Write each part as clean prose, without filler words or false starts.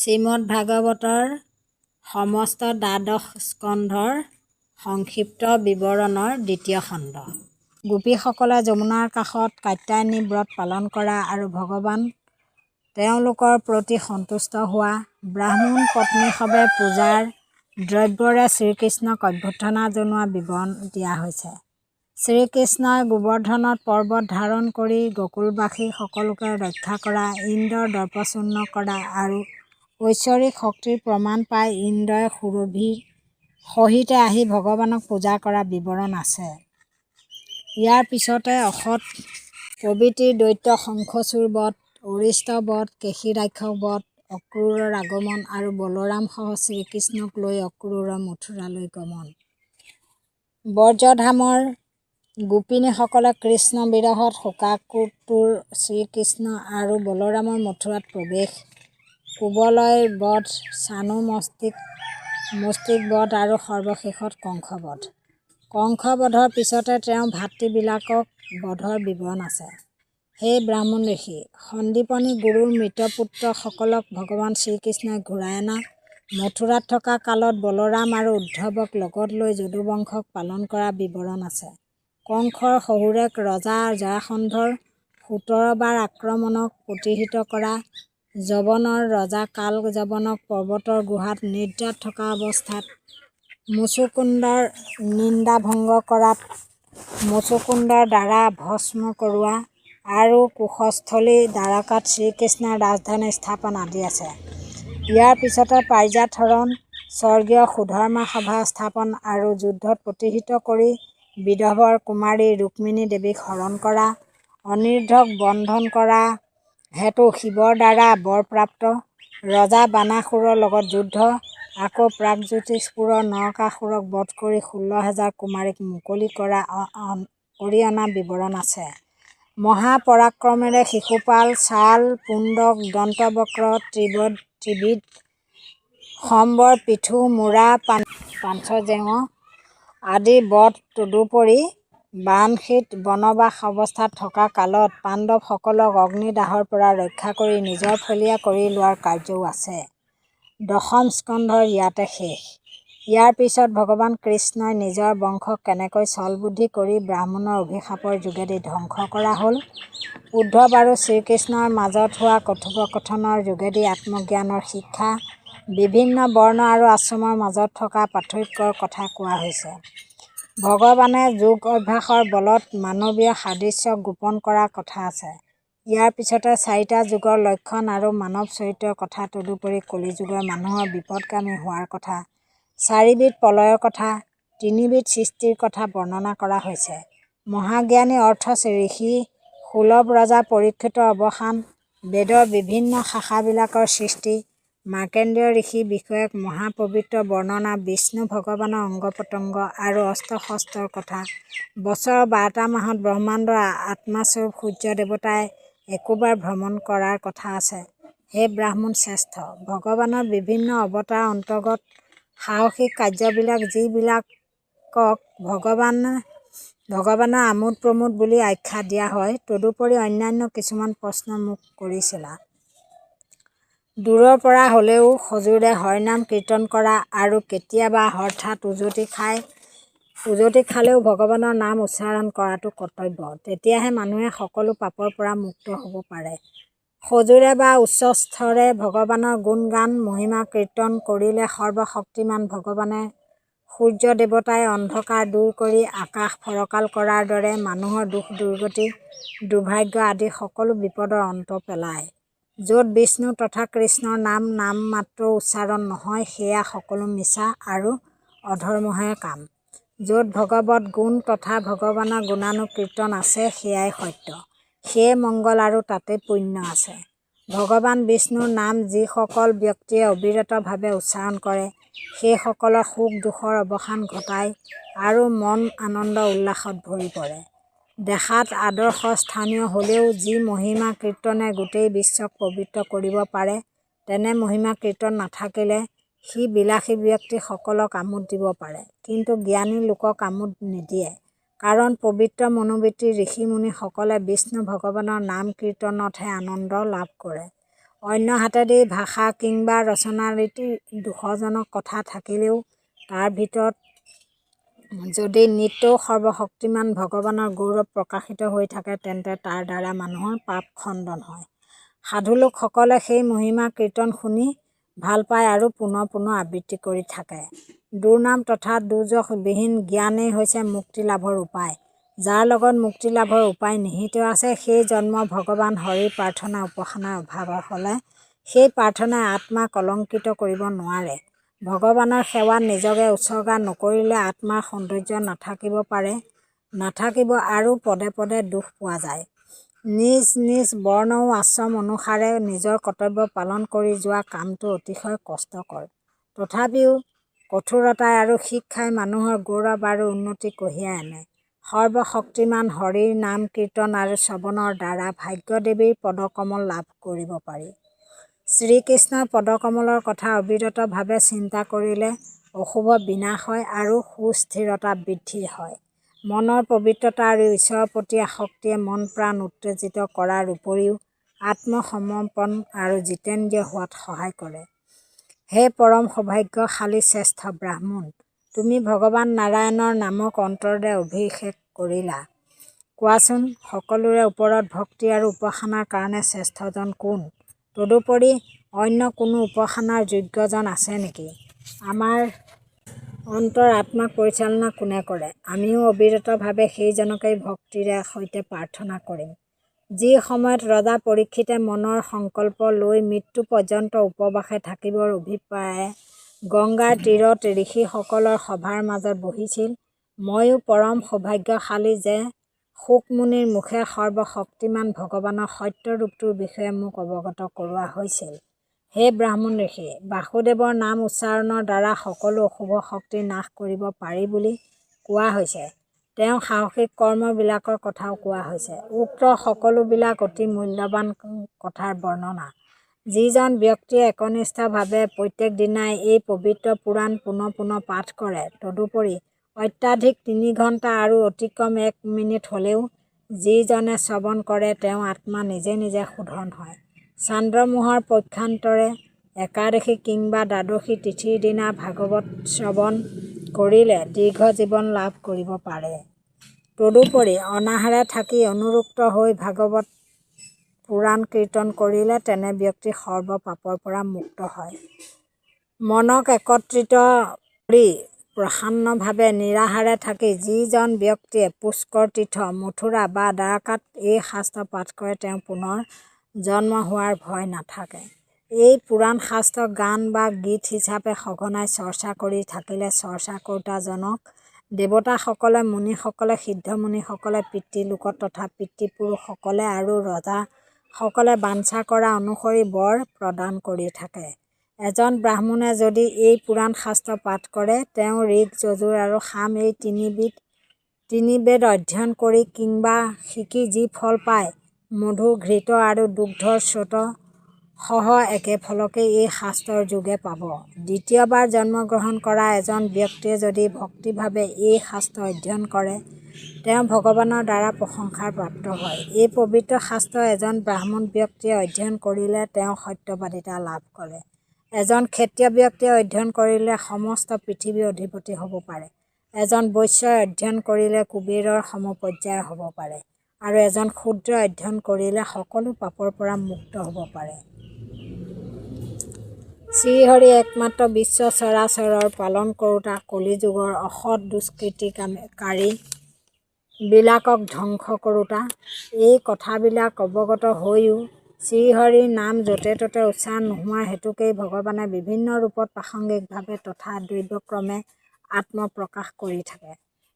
শ্ৰীমদ ভাগৱতৰ সমস্ত দ্বাদশ স্কন্ধৰ সংক্ষিপ্ত বিৱৰণৰ দ্বিতীয় খণ্ড। গোপীসকলে যমুনাৰ কাষত কাত্যায়নী ব্ৰত পালন কৰা আৰু ভগৱান তেওঁলোকৰ প্ৰতি সন্তুষ্ট হোৱা, ব্ৰাহ্মণ পত্নীসৱে পূজাৰ দ্ৰব্যৰে শ্ৰীকৃষ্ণক অভ্যৰ্থনা জনোৱা বিৱৰণ দিয়া হৈছে। শ্ৰীকৃষ্ণই গোৱৰ্ধনত পৰ্বত ধাৰণ কৰি গকুলবাসী সকলোকে ৰক্ষা কৰা, ইন্দ্ৰৰ দৰ্পশূন্য কৰা আৰু ঐশ্বৰিক শক্তিৰ প্ৰমাণ পাই ইন্দ্ৰই সুৰভিৰ সহিতে আহি ভগৱানক পূজা কৰা বিৱৰণ আছে। ইয়াৰ পিছতে অসৎ প্ৰবৃত্তিৰ দৈত্য শংখচূড় বধ, অৰিষ্ট বধ, কেশী-ৰাক্ষস বধ, অক্ৰূৰৰ আগমন আৰু বলৰামসহ শ্ৰীকৃষ্ণক লৈ অক্ৰূৰৰ মথুৰালৈ গমন। ব্ৰজধামৰ গোপিনীসকলে কৃষ্ণ বিৰহত শোকাতুৰ শ্ৰীকৃষ্ণ আৰু বলৰামৰ মথুৰাত প্ৰৱেশ, কুৱলয়ৰ বধ, চানু মস্তিক বধ আৰু সৰ্বশেষত কংস বধ। কংস বধৰ পিছতে তেওঁৰ ভাতৃবিলাকক বধৰ বিৱৰণ আছে। হে ব্ৰাহ্মণ ঋষি, সন্দীপনী গুৰুৰ মৃত পুত্ৰসকলক ভগৱান শ্ৰীকৃষ্ণই ঘূৰাই অনা, মথুৰাত থকা কালত বলৰাম আৰু উদ্ধৱক লগত লৈ যদুবংশক পালন কৰা বিৱৰণ আছে। কংসৰ শহুৰেক ৰজা জৰাসন্ধৰ 17 বাৰ আক্ৰমণক প্ৰতিহত কৰা, যৱনৰ ৰজা কাল যৱনক পৰ্বতৰ গুহাত নিদ্ৰাত থকা অৱস্থাত মুচুকুন্দৰ নিন্দা ভংগ কৰাত মুচুকুন্দৰ দ্বাৰা ভস্ম কৰোৱা আৰু কুশস্থলী দ্বাৰকাত শ্ৰীকৃষ্ণৰ ৰাজধানী স্থাপন আদি আছে। ইয়াৰ পিছতে পাৰিজাত হৰণ, স্বৰ্গীয় সুধৰ্মা সভা স্থাপন আৰু যুদ্ধত প্ৰতিহত কৰি বিদৰ্ভৰ কুমাৰী ৰুক্মিণী দেৱীক হৰণ কৰা, অনিৰুদ্ধক বন্ধন কৰা হেতু শিৱৰ দ্বাৰা বৰপ্ৰাপ্ত, ৰজা বানাসুৰৰ লগত যুদ্ধ, আকৌ প্ৰাগজ্যোতিষপুৰৰ নৰকাসুৰক বধ কৰি 16,000 কুমাৰীক মুকলি কৰা কৰি অনা বিৱৰণ আছে। মহাপৰাক্ৰমেৰে শিশুপাল, চাল, পুণ্ডক, দন্তবক্ৰ, ত্ৰিবিদ, সম্বৰ, পৃথু, মূৰা, পাঞ্চজেয় আদি বধ, তদুপৰি বাৰাণসীত বনবাস অৱস্থাত থকা কালত পাণ্ডৱসকলক অগ্নিদাহৰ পৰা ৰক্ষা কৰি নিজৰ ফলীয়া কৰি লোৱাৰ কাৰ্যও আছে। দশম স্কন্ধৰ ইয়াতে শেষ। ইয়াৰ পিছত ভগৱান কৃষ্ণই নিজৰ বংশক কেনেকৈ ছলবুদ্ধি কৰি ব্ৰাহ্মণৰ অভিশাপৰ যোগেদি ধ্বংস কৰা হ'ল, উদ্ধৱ আৰু শ্ৰীকৃষ্ণৰ মাজত হোৱা কথোপকথনৰ যোগেদি আত্মজ্ঞানৰ শিক্ষা, বিভিন্ন বৰ্ণ আৰু আশ্ৰমৰ মাজত থকা পাৰ্থক্যৰ কথা কোৱা হৈছে। ভগৱানে যোগ অভ্যাসৰ বলত মানৱীয় সাদৃশ্য গোপন কৰাৰ কথা আছে। ইয়াৰ পিছতে 4টা যুগৰ লক্ষণ আৰু মানৱ চৰিত্ৰৰ কথা, তদুপৰি কলিযুগৰ মানুহৰ বিপদগামী হোৱাৰ কথা, 4বিধ প্ৰলয়ৰ কথা, 3বিধ সৃষ্টিৰ কথা বৰ্ণনা কৰা হৈছে। মহাজ্ঞানী অৰ্থ ঋষি সুলভ ৰজা পৰীক্ষিতৰ অৱসান, বেদৰ বিভিন্ন শাখাবিলাকৰ সৃষ্টি, মাৰ্কণ্ডেয় ঋষি বিষয়ক মহাপবিত্ৰ বৰ্ণনা, বিষ্ণু ভগৱানৰ অংগ-প্ৰত্যংগ আৰু অস্ত্ৰ-শস্ত্ৰৰ কথা, বছৰৰ 12টা মাহত ব্ৰহ্মাণ্ডৰ আত্মাস্বৰূপ সূৰ্য দেৱতাই একোবাৰ ভ্ৰমণ কৰাৰ কথা আছে। হে ব্ৰাহ্মণ শ্ৰেষ্ঠ, ভগৱানৰ বিভিন্ন অৱতাৰ অন্তৰ্গত সাহসিক কাৰ্যবিলাক যিবিলাকক ভগৱানৰ আমোদ প্ৰমোদ বুলি আখ্যা দিয়া হয়, তদুপৰি অন্যান্য কিছুমান প্ৰশ্ন মোক কৰিছিলা। দূৰৰ পৰা হ'লেও সজোৰে হৰিনাম কীৰ্তন কৰা আৰু কেতিয়াবা হঠাৎ উজটি খালেও ভগৱানৰ নাম উচ্চাৰণ কৰাটো কৰ্তব্য। তেতিয়াহে মানুহে সকলো পাপৰ পৰা মুক্ত হ'ব পাৰে। সজোৰে বা উচ্চস্বৰে ভগৱানৰ গুণ গান মহিমা কীৰ্তন কৰিলে সৰ্বশক্তিমান ভগৱানে সূৰ্য দেৱতাই অন্ধকাৰ দূৰ কৰি আকাশ ফৰকাল কৰাৰ দৰে মানুহৰ দুখ দুৰ্গতি দুৰ্ভাগ্য আদি সকলো বিপদৰ অন্ত পেলায়। য'ত বিষ্ণু তথা কৃষ্ণৰ নাম মাত্ৰ উচ্চাৰণ নহয়, সেয়া সকলো মিছা আৰু অধৰ্মহে কাম। য'ত ভগৱত গুণ তথা ভগৱানৰ গুণানুকীৰ্তন আছে, সেয়াই সত্য, সেয়ে মংগল আৰু তাতে পুণ্য আছে। ভগৱান বিষ্ণুৰ নাম যিসকল ব্যক্তিয়ে অবিৰতভাৱে উচ্চাৰণ কৰে, সেইসকলৰ সুখ দুখৰ অৱসান ঘটায় আৰু মন আনন্দ উল্লাসত ভৰি পৰে। দেখাত আদৰ্শ স্থানীয় হ'লেও যি মহিমা কীৰ্তনে গোটেই বিশ্বক পবিত্ৰ কৰিব পাৰে, তেনে মহিমা কীৰ্তন নাথাকিলে সি বিলাসী ব্যক্তিসকলক আমোদ দিব পাৰে, কিন্তু জ্ঞানী লোকক আমোদ নিদিয়ে। কাৰণ পবিত্ৰ মনোবৃত্তিৰ ঋষি মুনিসকলে বিষ্ণু ভগৱানৰ নাম কীৰ্তনতহে আনন্দ লাভ কৰে। অন্য হাতেদি ভাষা কিংবা ৰচনাৰীতি দুখজনক কথা থাকিলেও তাৰ ভিতৰত যদি নিত্যও সৰ্বশক্তিমান ভগৱানৰ গৌৰৱ প্ৰকাশিত হৈ থাকে তেন্তে তাৰ দ্বাৰা মানুহৰ পাপ খণ্ডন হয়। সাধুলোকসকলে সেই মহিমা কীৰ্তন শুনি ভাল পায় আৰু পুনৰ পুনৰ আবৃত্তি কৰি থাকে। দুৰ্নাম তথা দুৰ্যগবিহীন জ্ঞানেই হৈছে মুক্তি লাভৰ উপায়। যাৰ লগত মুক্তি লাভৰ উপায় নিহিত আছে সেই জন্ম ভগৱান হৰিৰ প্ৰাৰ্থনা উপাসনাৰ অভাৱ হ'লে সেই প্ৰাৰ্থনাই আত্মাক কলংকিত কৰিব নোৱাৰে। ভগৱানৰ সেৱাত নিজকে উৎসৰ্গা নকৰিলে আত্মাৰ সৌন্দৰ্য নাথাকিব আৰু পদে পদে দুখ পোৱা যায়। নিজ নিজ বৰ্ণ ও আশ্ৰম অনুসাৰে নিজৰ কৰ্তব্য পালন কৰি যোৱা কামটো অতিশয় কষ্টকৰ। তথাপিও কঠোৰতাই আৰু শিক্ষাই মানুহৰ গৌৰৱ আৰু উন্নতি কঢ়িয়াই আনে। সৰ্বশক্তিমান হৰিৰ নাম কীৰ্তন আৰু শ্ৰৱণৰ দ্বাৰা ভাগ্যদেৱীৰ পদকমল লাভ কৰিব পাৰি। শ্ৰীকৃষ্ণৰ পদকমলৰ কথা অবিৰতভাৱে চিন্তা কৰিলে অশুভ বিনাশ হয় আৰু সুস্থিৰতা বৃদ্ধি হয়। মনৰ পবিত্ৰতা আৰু ঈশ্বৰৰ প্ৰতি আসক্তিয়ে মন প্ৰাণ উত্তেজিত কৰাৰ উপৰিও আত্মসমৰ্পণ আৰু জিতেন্দ্ৰিয় হোৱাত সহায় কৰে। হে পৰম সৌভাগ্যশালী শ্ৰেষ্ঠ ব্ৰাহ্মণ, তুমি ভগৱান নাৰায়ণৰ নামক অন্তৰেৰে অভিষেক কৰিলা। কোৱাচোন, সকলোৰে ওপৰত ভক্তি আৰু উপাসনাৰ কাৰণে শ্ৰেষ্ঠজন কোন? তদুপৰি অন্য কোনো উপাসনাৰ যোগ্যজন আছে নেকি? আমাৰ অন্তৰ আত্মাক পৰিচালনা কোনে কৰে? আমিও অবিৰতভাৱে সেইজনকেই ভক্তিৰে সৈতে প্ৰাৰ্থনা কৰিম। যি সময়ত ৰজা পৰীক্ষিতে মনৰ সংকল্প লৈ মৃত্যু পৰ্যন্ত উপবাসে থাকিবৰ অভিপ্ৰায়ে গংগাৰ তীৰত ঋষিসকলৰ সভাৰ মাজত বহিছিল, ময়ো পৰম সৌভাগ্যশালী যে শুকমুনিৰ মুখে সৰ্বশক্তিমান ভগৱানৰ সত্য ৰূপটোৰ বিষয়ে মোক অৱগত কৰোৱা হৈছিল। হে ব্ৰাহ্মণ ঋষি, বাসুদেৱৰ নাম উচ্চাৰণৰ দ্বাৰা সকলো অশুভ শক্তি নাশ কৰিব পাৰি বুলি কোৱা হৈছে। তেওঁৰ সাহসিক কৰ্মবিলাকৰ কথাও কোৱা হৈছে। উক্ত সকলোবিলাক অতি মূল্যৱান কথাৰ বৰ্ণনা। যিজন ব্যক্তিয়ে একনিষ্ঠভাৱে প্ৰত্যেক দিনাই এই পবিত্ৰ পুৰাণ পুনৰ পুনৰ পাঠ কৰে, তদুপৰি অত্যাধিক ৩ ঘণ্টা আৰু অতিকম ১ মিনিট হ'লেও যিজনে শ্ৰৱণ কৰে তেওঁৰ আত্মা নিজে নিজে শোধন হয়। চান্দ্ৰমোহৰ পক্ষান্তৰে একাদশী কিংবা দ্বাদশী তিথিৰ দিনা ভাগৱত শ্ৰৱণ কৰিলে দীৰ্ঘ জীৱন লাভ কৰিব পাৰে। তদুপৰি অনাহাৰে থাকি অনুৰক্ত হৈ ভাগৱত পুৰাণ কীৰ্তন কৰিলে তেনে ব্যক্তি সৰ্ব পাপৰ পৰা মুক্ত হয়। মনক একত্ৰিত কৰি প্ৰসন্নভাৱে নিৰাহাৰে থাকি যিজন ব্যক্তিয়ে পুষ্কৰ তীৰ্থ, মথুৰা বা দ্বাৰকাত এই শাস্ত্ৰ পাঠ কৰে তেওঁ পুনৰ জন্ম হোৱাৰ ভয় নাথাকে। এই পুৰাণ শাস্ত্ৰ গান বা গীত হিচাপে সঘনাই চৰ্চা কৰি থাকিলে চৰ্চা কৰোঁতাজনক দেৱতাসকলে, মুনিসকলে, সিদ্ধমুনিসকলে, পিতৃলোকত তথা পিতৃপুৰুষসকলে আৰু ৰজাসকলে বাঞ্ছা কৰা অনুসৰি বৰ প্ৰদান কৰি থাকে। এজন ব্ৰাহ্মণে যদি এই পুৰাণ শাস্ত্ৰ পাঠ কৰে, তেওঁ ঋক, যজুৰ আৰু সাম এই তিনি বেদ অধ্যয়ন কৰি কিংবা শিকি যি ফল পায়, মধু, ঘৃত আৰু দুগ্ধৰ স্ৰোত সহ একে ফলকেই এই শাস্ত্ৰৰ যোগে পাব। দ্বিতীয়বাৰ জন্মগ্ৰহণ কৰা এজন ব্যক্তিয়ে যদি ভক্তিভাৱে এই শাস্ত্ৰ অধ্যয়ন কৰে, তেওঁ ভগৱানৰ দ্বাৰা প্ৰশংসাৰ প্ৰাপ্ত হয়। এই পবিত্ৰ শাস্ত্ৰ এজন ব্ৰাহ্মণ ব্যক্তিয়ে অধ্যয়ন কৰিলে তেওঁ সত্যবাদিতা লাভ কৰে। এজন ক্ষত্ৰিয় ব্যক্তিয়ে অধ্যয়ন কৰিলে সমস্ত পৃথিৱীৰ অধিপতি হ'ব পাৰে। এজন বৈশ্যই অধ্যয়ন কৰিলে কুবেৰৰ সমপৰ্যায়ৰ হ'ব পাৰে আৰু এজন শূদ্ৰই অধ্যয়ন কৰিলে সকলো পাপৰ পৰা মুক্ত হ'ব পাৰে। শ্ৰীহৰি একমাত্ৰ বিশ্ব চৰাচৰৰ পালন কৰোঁতা, কলিযুগৰ অসৎ দুষ্কৃতিকাৰী বিলাকক ধ্বংস কৰোঁতা। এই কথাবিলাক অৱগত হৈও শ্ৰীহৰিৰ নাম য'তে ত'তে উচ্চাৰণ নোহোৱাৰ হেতুকেই ভগৱানে বিভিন্ন ৰূপত প্ৰাসংগিকভাৱে তথা দৈৱক্ৰমে আত্মপ্ৰকাশ কৰি থাকে।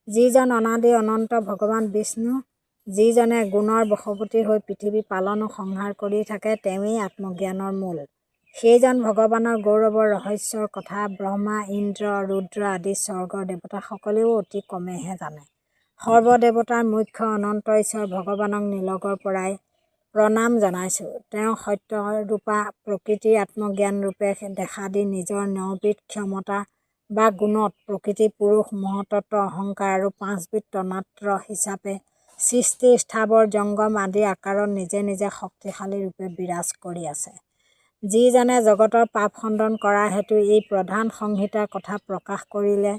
যিজন অনাদি অনন্ত ভগৱান বিষ্ণু, যিজনে গুণৰ বশৱৰ্তী হৈ পৃথিৱী পালন ও সংহাৰ কৰি থাকে, তেওঁৱেই আত্মজ্ঞানৰ মূল। সেইজন ভগৱানৰ গৌৰৱৰ ৰহস্যৰ কথা ব্ৰহ্মা, ইন্দ্ৰ, ৰুদ্ৰ আদি স্বৰ্গৰ দেৱতাসকলেও অতি কমেহে জানে। সৰ্বদেৱতাৰ মুখ্য অনন্ত ঈশ্বৰ ভগৱানক নিলগৰ পৰাই প্ৰণাম জনাইছোঁ। তেওঁ সত্যৰূপা প্ৰকৃতিৰ আত্মজ্ঞানৰূপে দেখা দি নিজৰ ৯বিধ ক্ষমতা বা গুণত প্ৰকৃতি, পুৰুষ, মহত্তত্ব, অহংকাৰ আৰু ৫বিধ তন্মাত্ৰ হিচাপে সৃষ্টি, স্থাৱৰ, জংগম আদি আকাৰত নিজে নিজে শক্তিশালী ৰূপে বিৰাজ কৰি আছে। যিজনে জগতৰ পাপ খণ্ডন কৰা হেতু এই প্ৰধান সংহিতাৰ কথা প্ৰকাশ কৰিলে,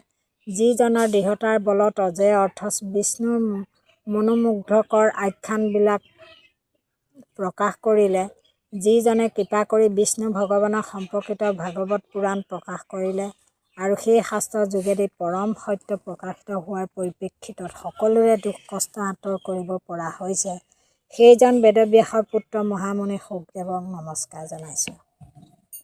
যিজনৰ দৃঢ়তাৰ বলত অজেয় অৰ্থ বিষ্ণুৰ মনোমুগ্ধকৰ আখ্যানবিলাক প্ৰকাশ কৰিলে, যিজনে কৃপা কৰি বিষ্ণু ভগৱানক সম্পৰ্কিত ভাগৱত পুৰাণ প্ৰকাশ কৰিলে আৰু সেই শাস্ত্ৰৰ যোগেদি পৰম সত্য প্ৰকাশিত হোৱাৰ পৰিপ্ৰেক্ষিতত সকলোৰে দুখ কষ্ট আঁতৰ কৰিব পৰা হৈছে, সেইজন বেদব্যাসৰ পুত্ৰ মহামুনি শুকদেৱক নমস্কাৰ জনাইছোঁ।